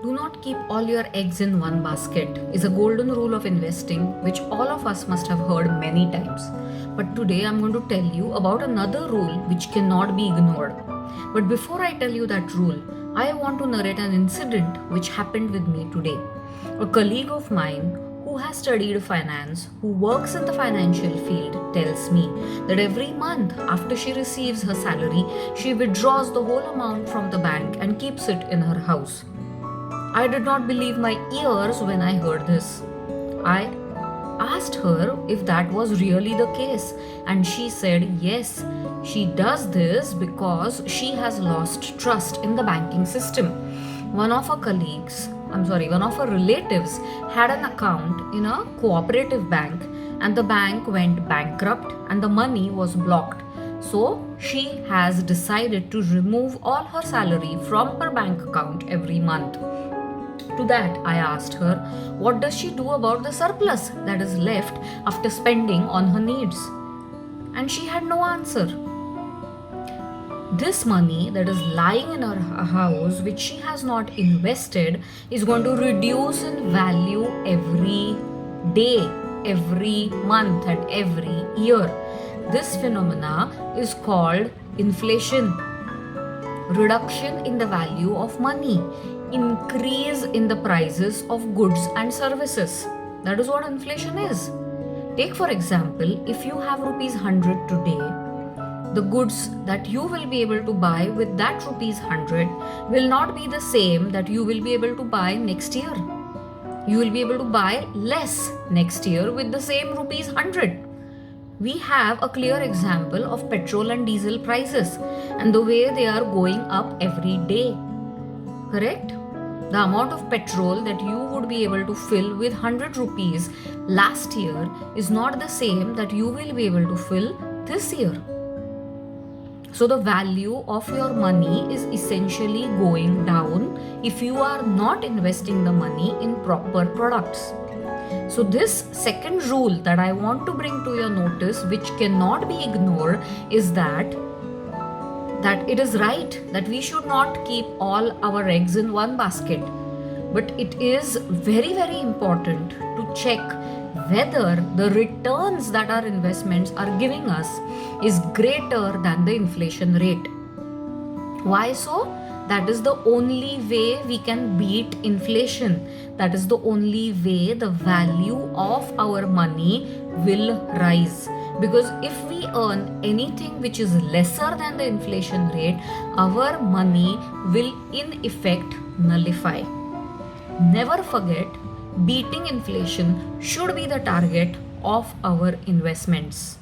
Do not keep all your eggs in one basket is a golden rule of investing which all of us must have heard many times. But today I'm going to tell you about another rule which cannot be ignored. But before I tell you that rule, I want to narrate an incident which happened with me today. A colleague of mine who has studied finance, who works in the financial field, tells me that every month after she receives her salary, she withdraws the whole amount from the bank and keeps it in her house. I did not believe my ears when I heard this. I asked her if that was really the case, and she said yes, she does this because she has lost trust in the banking system. One of her relatives had an account in a cooperative bank, and the bank went bankrupt and the money was blocked. So she has decided to remove all her salary from her bank account every month. To that, I asked her, what does she do about the surplus that is left after spending on her needs? And she had no answer. This money that is lying in her house, which she has not invested, is going to reduce in value every day, every month, and every year. This phenomena is called inflation. Reduction in the value of money, increase in the prices of goods and services. That is what inflation is. Take for example, if you have rupees 100 today, the goods that you will be able to buy with that rupees 100 will not be the same that you will be able to buy next year. You will be able to buy less next year with the same rupees 100. We have a clear example of petrol and diesel prices and the way they are going up every day. Correct? The amount of petrol that you would be able to fill with 100 rupees last year is not the same that you will be able to fill this year. So the value of your money is essentially going down if you are not investing the money in proper products. So this second rule that I want to bring to your notice, which cannot be ignored, is that it is right that we should not keep all our eggs in one basket. But it is very, very important to check whether the returns that our investments are giving us is greater than the inflation rate. Why so? That is the only way we can beat inflation. That is the only way the value of our money will rise. Because if we earn anything which is lesser than the inflation rate, our money will in effect nullify. Never forget, beating inflation should be the target of our investments.